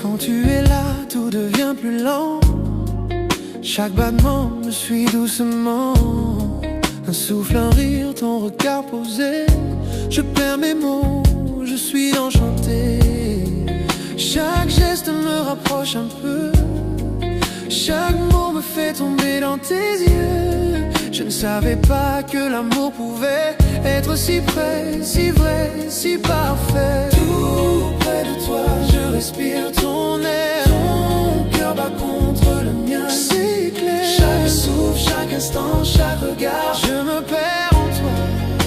Quand tu es là, tout devient plus lent. Chaque battement me suit doucement. Un souffle, un rire, ton regard posé. Je perds mes mots, je suis enchanté. Chaque geste me rapproche un peu. Chaque mot me fait tomber dans tes yeux. Je ne savais pas que l'amour pouvait être si près, si vrai, si parfait. Tout près de toi, je respire ton air. Ton cœur bat contre le mien, c'est clair. Chaque souffle, chaque instant, chaque regard, je me perds en toi,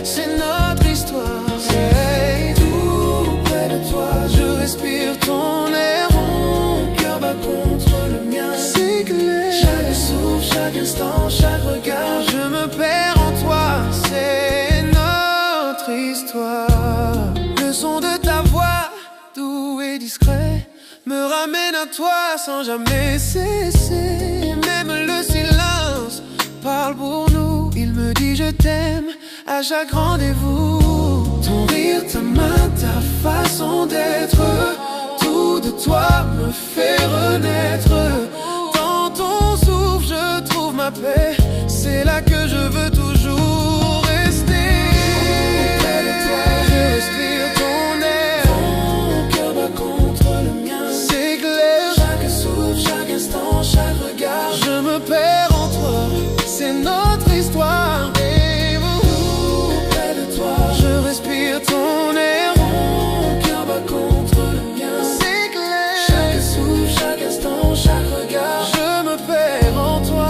c'est notre histoire. Hey, tout près de toi, je respire ton air. Ton cœur bat contre le mien, c'est clair. Chaque souffle, chaque instant, chaque regard, je me perds en toi, c'est notre histoire. Le son de ta voix, doux et discret, me ramène à toi sans jamais cesser. Même le silence parle pour nous. Il me dit je t'aime à chaque rendez-vous. Ton rire, ta main, ta façon d'être, tout de toi me fait renaître. Dans ton souffle je trouve ma paix. C'est là que je veux toujours rester. Auprès de toi, je respire ton air. Ton cœur bat contre le mien, c'est clair. Chaque souffle, chaque instant, chaque regard, je me perds en toi, c'est notre histoire. Et auprès de toi, je respire ton air. Ton cœur bat contre le mien, c'est clair. Chaque souffle, chaque instant, chaque regard, je me perds en toi.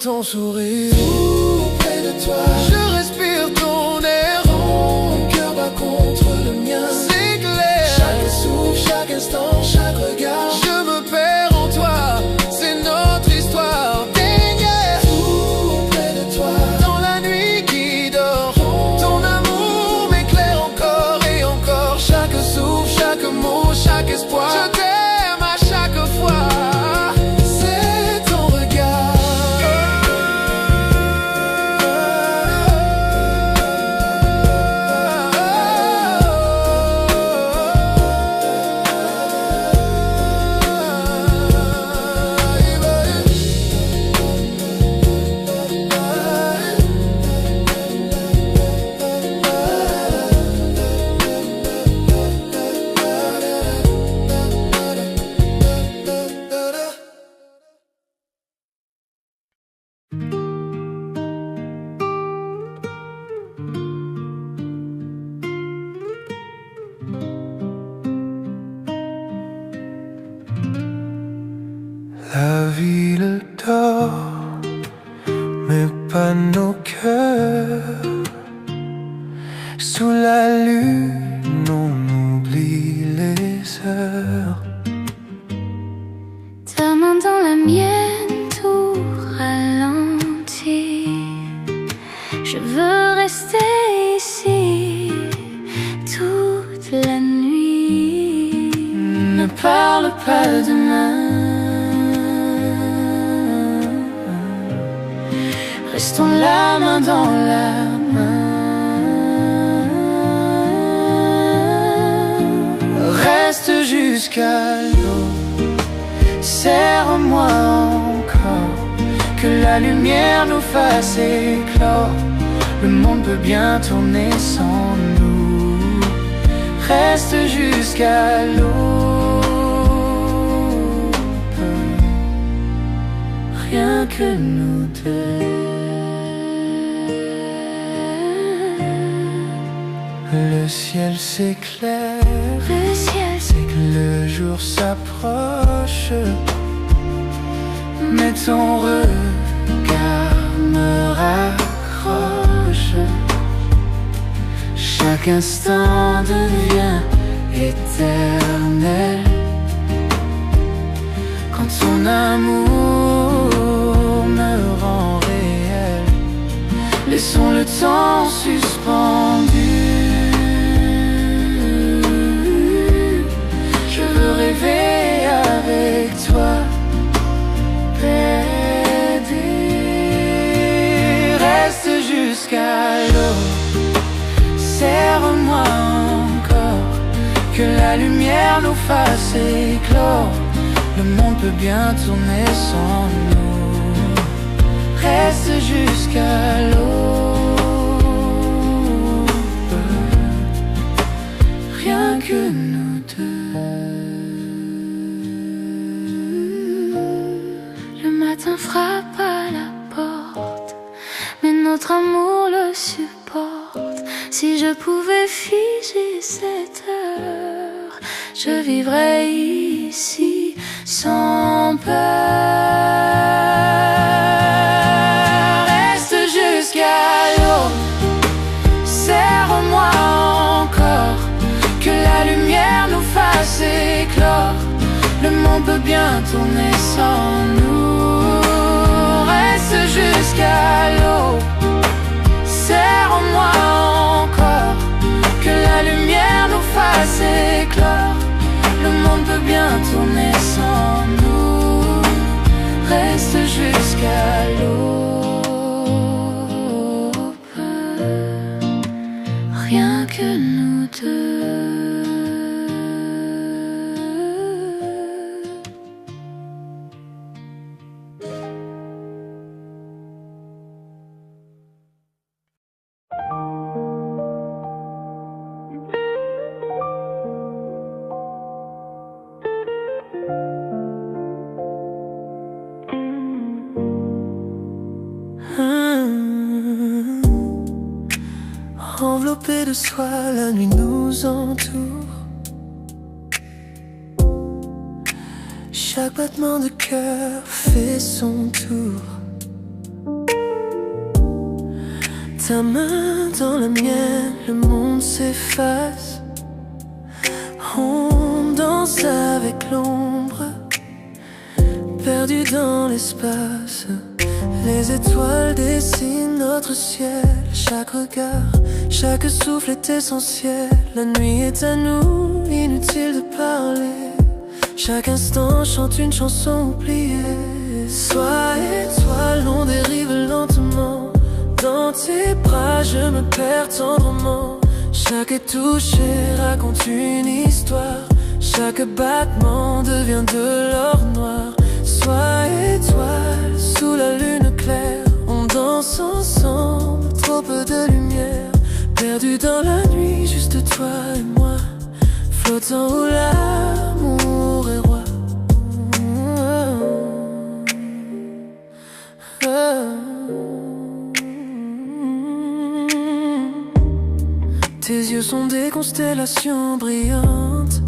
Ton sourire, tout près de toi, je respire ton air. Ton cœur bat contre le mien, c'est clair. Chaque souffle, chaque instant, chaque regard, je me perds en toi, c'est notre histoire. Dernière, tout près de toi, dans la nuit qui dort, ton amour m'éclaire encore et encore. Chaque souffle, chaque mot, chaque espoir, je t'aime à chaque fois. La ville dort, mais pas nos cœurs. Sous la lune, on oublie les heures. Ta main dans la mienne, tout ralentit. Je veux rester ici toute la nuit. Ne parle pas de demain. Restons la main dans la main. Reste jusqu'à l'aube, serre-moi encore, que la lumière nous fasse éclore. Le monde peut bien tourner sans nous. Reste jusqu'à l'aube, rien que nous deux. Le ciel s'éclaire, Le ciel c'est que le jour s'approche. Mais ton regard me raccroche. Chaque instant devient éternel. lumière nous fasse éclore, le monde peut bien tourner sans nous. Reste jusqu'à l'aube, rien que nous deux. Le matin frappe à la porte, mais notre amour le supporte. Si je pouvais figer cette heure, je vivrais ici sans peur. Reste jusqu'à l'aube, serre-moi encore, que la lumière nous fasse éclore, le monde peut bien tourner sans nous. Reste jusqu'à l'aube, serre-moi encore, que la lumière nous fasse éclore, le monde peut bien tourner sans nous. Reste jusqu'à l'aube, Rien que nous deux. Enveloppé de soie, la nuit nous entoure. Chaque battement de cœur fait son tour. Ta main dans la mienne, le monde s'efface. On danse avec l'ombre, perdu dans l'espace. Les étoiles dessinent notre ciel. Chaque regard, chaque souffle est essentiel. La nuit est à nous, inutile de parler. Chaque instant chante une chanson oubliée. Sois étoile, on dérive lentement. Dans tes bras, je me perds tendrement. Chaque toucher raconte une histoire. Chaque battement devient de l'or noir. Sois étoile, sous la lune claire, on danse ensemble, trop peu de lumière. Perdu dans la nuit, juste toi et moi, flottant où l'amour est roi. Tes yeux sont des constellations brillantes,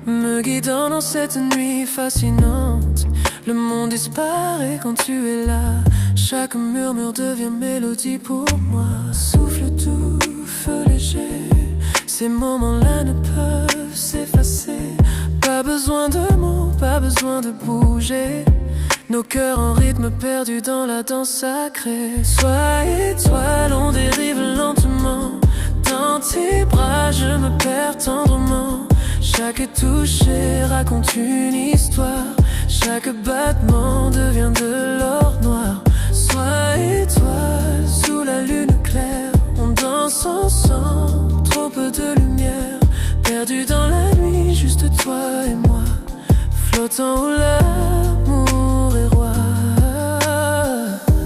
me guidant dans cette nuit fascinante. Le monde disparaît quand tu es là. Chaque murmure devient mélodie pour moi. Souffle doux, feu léger, ces moments-là ne peuvent s'effacer. Pas besoin de mots, pas besoin de bouger. Nos cœurs en rythme perdus dans la danse sacrée. Sois étoile, on dérive lentement. Dans tes bras, je me perds tendrement. Chaque toucher raconte une histoire. Chaque battement devient de l'or noir. Sois étoile, sous la lune claire, on danse ensemble, trop peu de lumière. Perdu dans la nuit, juste toi et moi, flottant où l'amour est roi.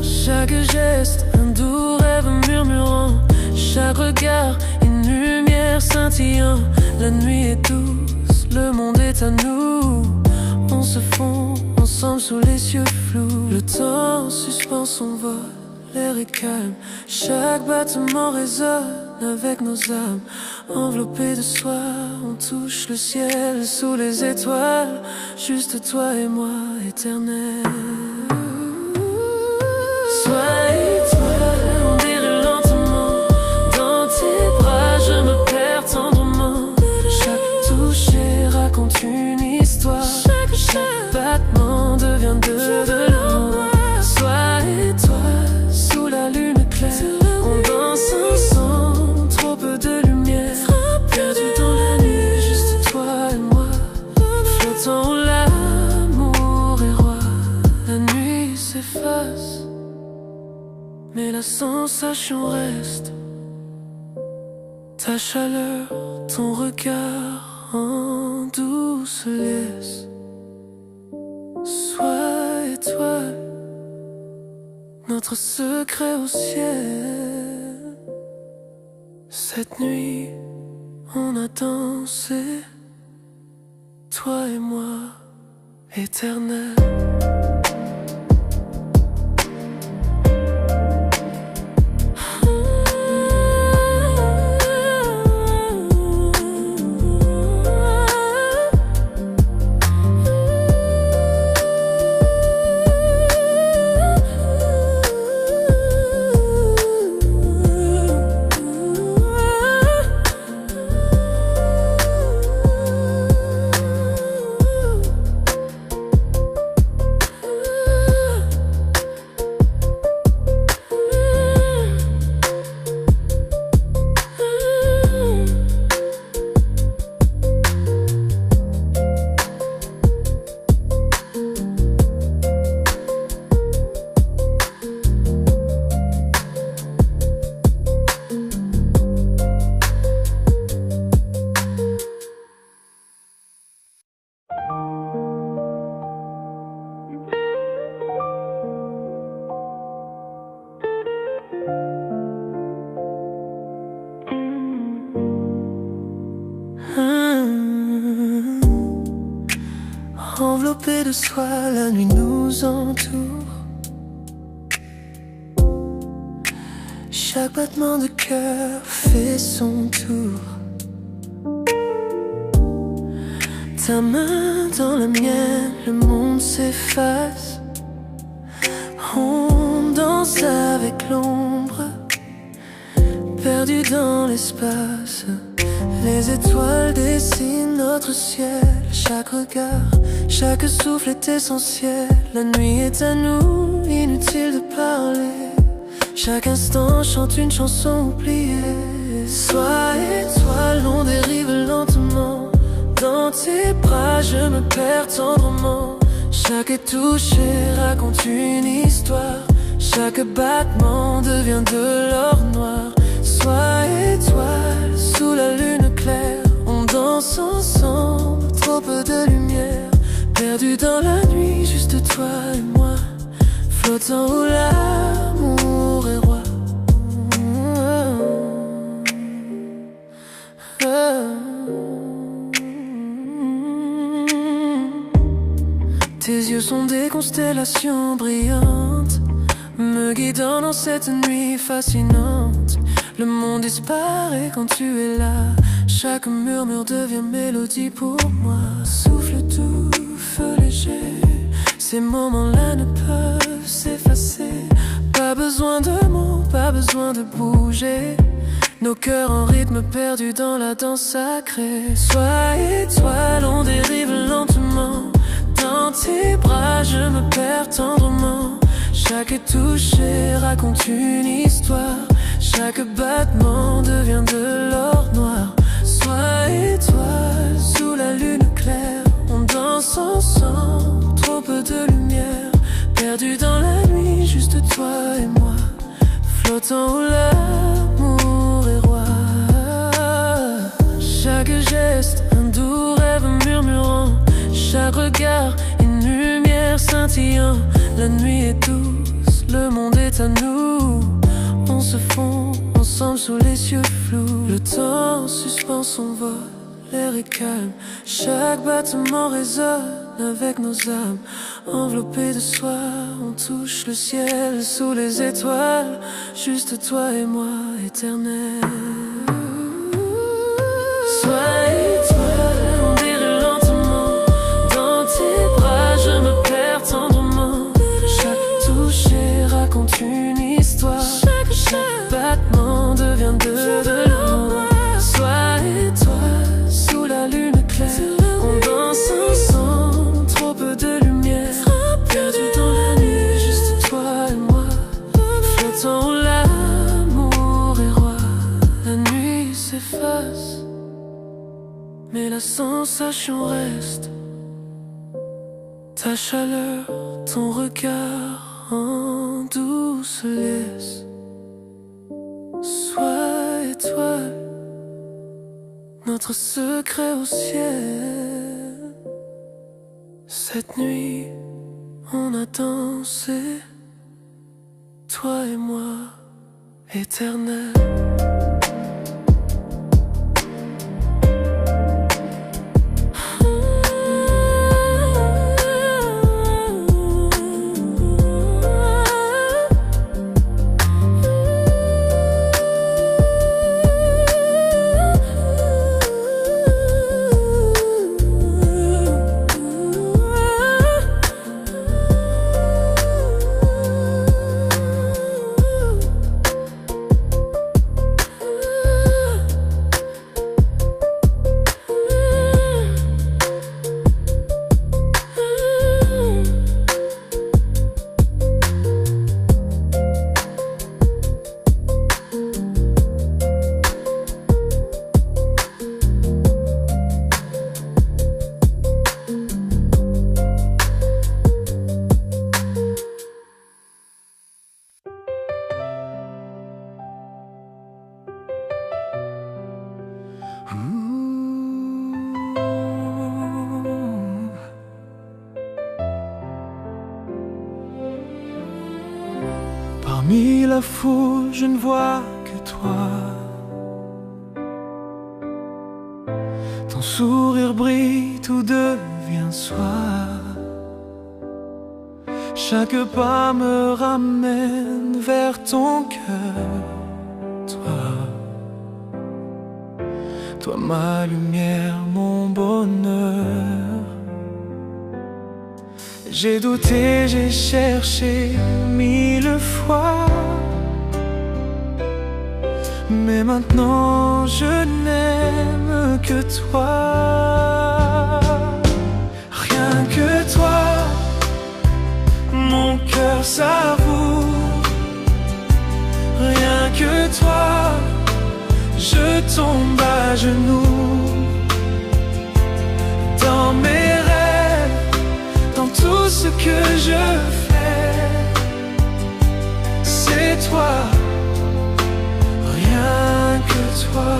Chaque geste, un doux rêve murmurant. Chaque regard, une lumière scintillant. La nuit est douce, le monde est à nous. On se fond ensemble sous les cieux flous. Le temps suspend son vol, l'air est calme. Chaque battement résonne avec nos âmes. Enveloppés de soie, on touche le ciel sous les étoiles. Juste toi et moi, éternel. Sois étoile, on dérive lentement. Dans tes bras, je me perds tendrement. Chaque toucher raconte une histoire. Chaque battement devient de l'or. Sois étoile, sous la lune claire, on danse ensemble, trop peu de lumière. Perdu dans la nuit, juste toi et moi, flottant où l'amour est roi. La nuit s'efface, mais la sensation reste. Ta chaleur, ton regard en en douce liesse. Sois étoile, notre secret au ciel. Cette nuit, on a dansé, toi et moi, éternel. Enveloppé de soie, la nuit nous entoure. Chaque battement de cœur fait son tour. Ta main dans la mienne, le monde s'efface. On danse avec l'ombre, perdu dans l'espace. Les étoiles dessinent notre ciel. Chaque regard, chaque souffle est essentiel. La nuit est à nous, inutile de parler. Chaque instant chante une chanson oubliée. Sois étoile, on dérive lentement. Dans tes bras, je me perds tendrement. Chaque touché raconte une histoire. Chaque battement devient de l'or noir. Sois étoile, sous la lune claire. On danse ensemble, trop peu de lumière. Perdu dans la nuit, juste toi et moi. Flottant où l'amour est roi. Tes yeux sont des constellations brillantes, me guidant dans cette nuit fascinante. Le monde disparaît quand tu es là. Chaque murmure devient mélodie pour moi. Souffle doux, feu léger. Ces moments-là ne peuvent s'effacer. Pas besoin de mots, pas besoin de bouger. Nos cœurs en rythme perdus dans la danse sacrée. Sois étoile, on dérive lentement. Dans tes bras, je me perds tendrement. Chaque touché raconte une histoire. Chaque battement devient de l'or noir. Sois étoile, sous la lune claire. On danse ensemble, trop peu de lumière. Perdu dans la nuit, juste toi et moi. Flottant où l'amour est roi. Chaque geste, un doux rêve murmurant. Chaque regard, une lumière scintillant. La nuit est douce, le monde est à nous. On se fond ensemble sous les yeux flous. Le temps suspend son vol, l'air est calme. Chaque battement résonne avec nos âmes. Enveloppés de soie, on touche le ciel sous les étoiles. Juste toi et moi, éternel. Sois étoile, on dérive lentement. Dans tes bras, je me perds tendrement. Chaque touché raconte une histoire. Chaque battement devient de l'or. Sois étoile, sous la lune claire. On danse ensemble, trop peu de lumière. Perdu dans la nuit, juste toi et moi. Flottant où l'amour est roi. La nuit s'efface, mais la sensation reste. Ta chaleur, ton regard en douce liesse. Sois étoile, notre secret au ciel. Cette nuit, on a dansé, toi et moi, éternel. Parmi la foule, je ne vois que toi. Ton sourire brille, tout devient soir. Chaque pas me ramène vers ton cœur. Toi ma lumière, mon bonheur. J'ai douté, j'ai cherché 1000 fois, mais maintenant je n'aime que toi. Rien que toi, mon cœur savoure. Rien que toi, je tombe à genoux. Dans mes rêves, dans tout ce que je fais, c'est toi, rien que toi,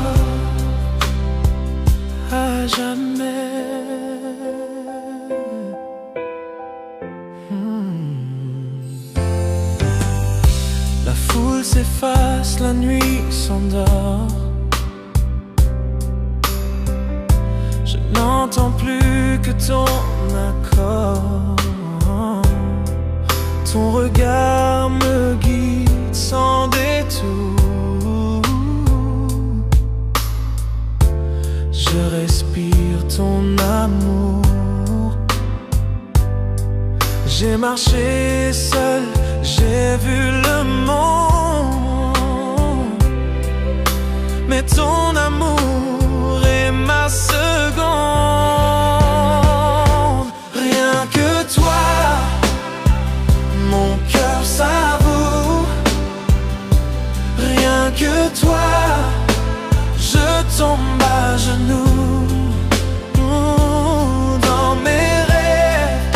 à jamais. La foule s'efface, la nuit s'endort. Je n'entends plus que ton accord. Ton regard me guide sans détour. Je respire ton amour. J'ai marché seul, j'ai vu le monde, mais ton amour est ma seconde. Rien que toi, mon cœur savoure. Rien que toi, je tombe à genoux. Dans mes rêves,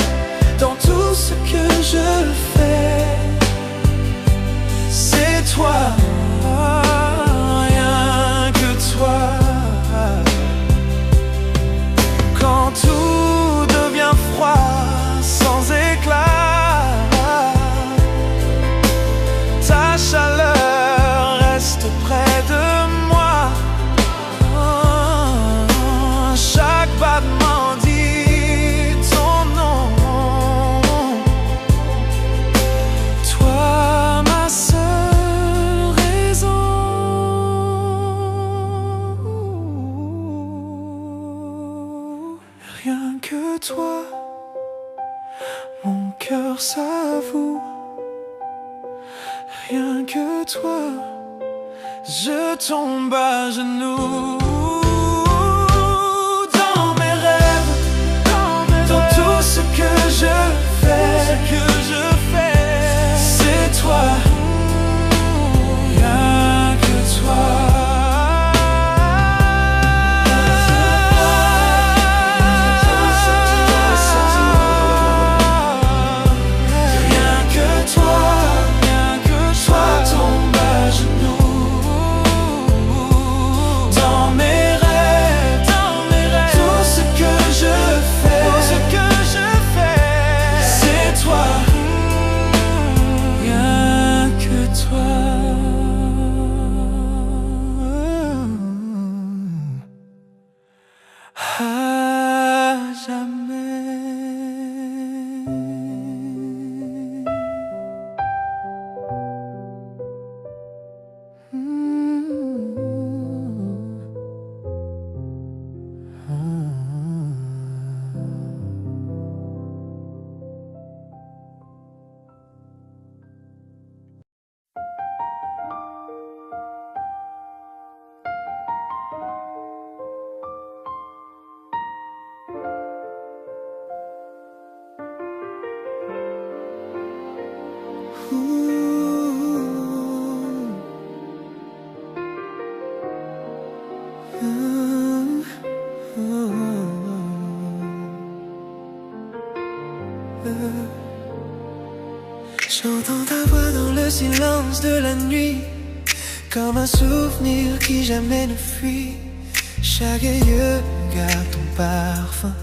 dans tout ce que je fais, c'est toi, rien que toi. Quand tout devient froid, sans éclat, ta chaleur reste près de moi. Chaque battement dit ton nom. Toi, ma seule raison. Rien que toi, mon cœur s'avoue. Rien que toi, je tombe à genoux. Dans mes rêves, dans tout ce que je fais, c'est toi, rien que toi. Tombe à genoux. Dans mes J'entends ta voix dans le silence de la nuit, comme un souvenir qui jamais ne fuit. Chaque yeux garde ton parfum,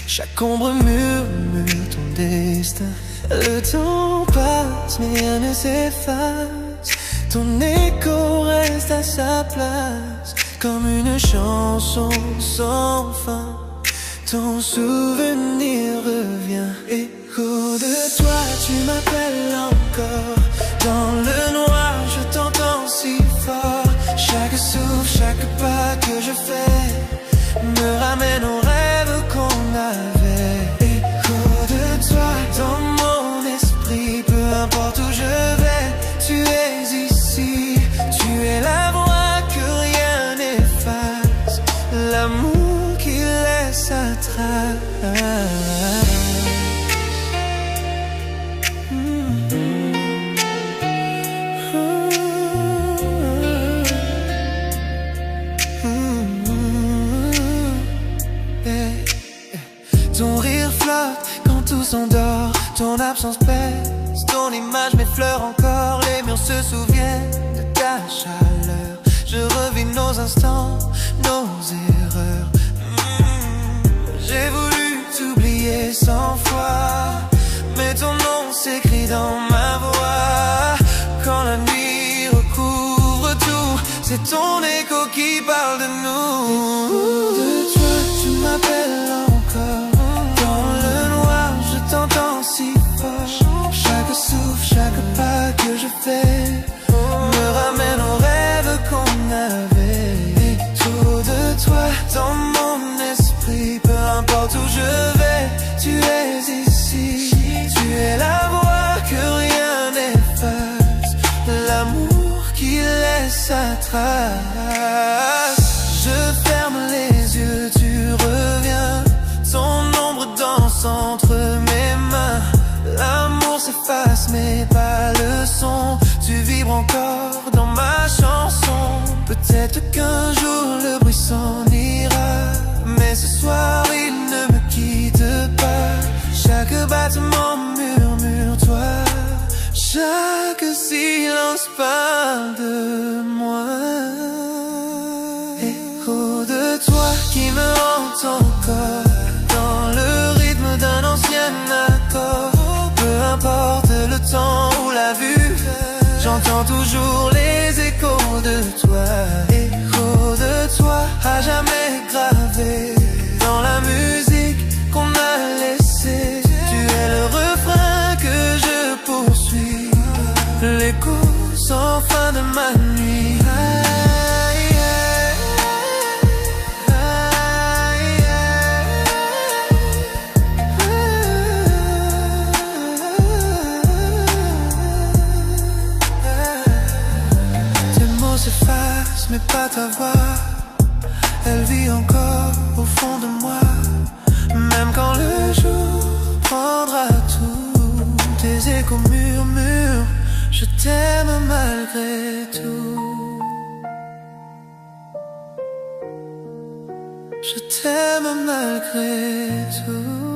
chaque ombre murmure ton destin. Le temps passe mais rien ne s'efface, ton écho reste à sa place, comme une chanson sans fin. Ton souvenir revient, écho de toi, tu m'appelles encore. Dans le noir, je t'entends si fort. Chaque souffle, chaque pas que je fais me ramène aux rêves qu'on avait. Écho de toi dans mon esprit, peu importe où je vais, tu es ici. Tu es la voix que rien n'efface, l'amour qui laisse sa trace. Ton rire flotte quand tout s'endort, ton absence pèse, ton image m'effleure encore. Les murs se souviennent de ta chaleur, je revis nos instants, nos erreurs. J'ai voulu t'oublier 100 fois, mais ton nom s'écrit dans ma voix. Quand la nuit recouvre tout, c'est ton écho qui parle de nous. De toi tu m'appelles encore. T'entends si fort, chaque souffle, chaque pas que je fais me ramène aux rêves qu'on avait. Écho de toi dans mon esprit, peu importe où je vais, tu es ici. Tu es la voix que rien n'efface, l'amour qui laisse sa trace. Je ferme les yeux, tu reviens, ton ombre danse entre mes mains. L'amour s'efface mais pas le son, tu vibres encore dans ma chanson. Peut-être qu'un jour le bruit s'en ira, mais ce soir il ne me quitte pas. Chaque battement murmure toi, chaque silence parle de moi. Écho de toi qui me hante encore, dans le rythme d'un ancien accord. Peu importe le temps ou la vue, j'entends toujours les échos de toi. Écho de toi, à jamais gravé dans la musique qu'on a laissée. Tu es le refrain que je poursuis, l'écho sans fin de ma nuit. S'efface mais pas ta voix, elle vit encore au fond de moi. Même quand le jour prendra tout, tes échos murmurent, je t'aime malgré tout. Je t'aime malgré tout.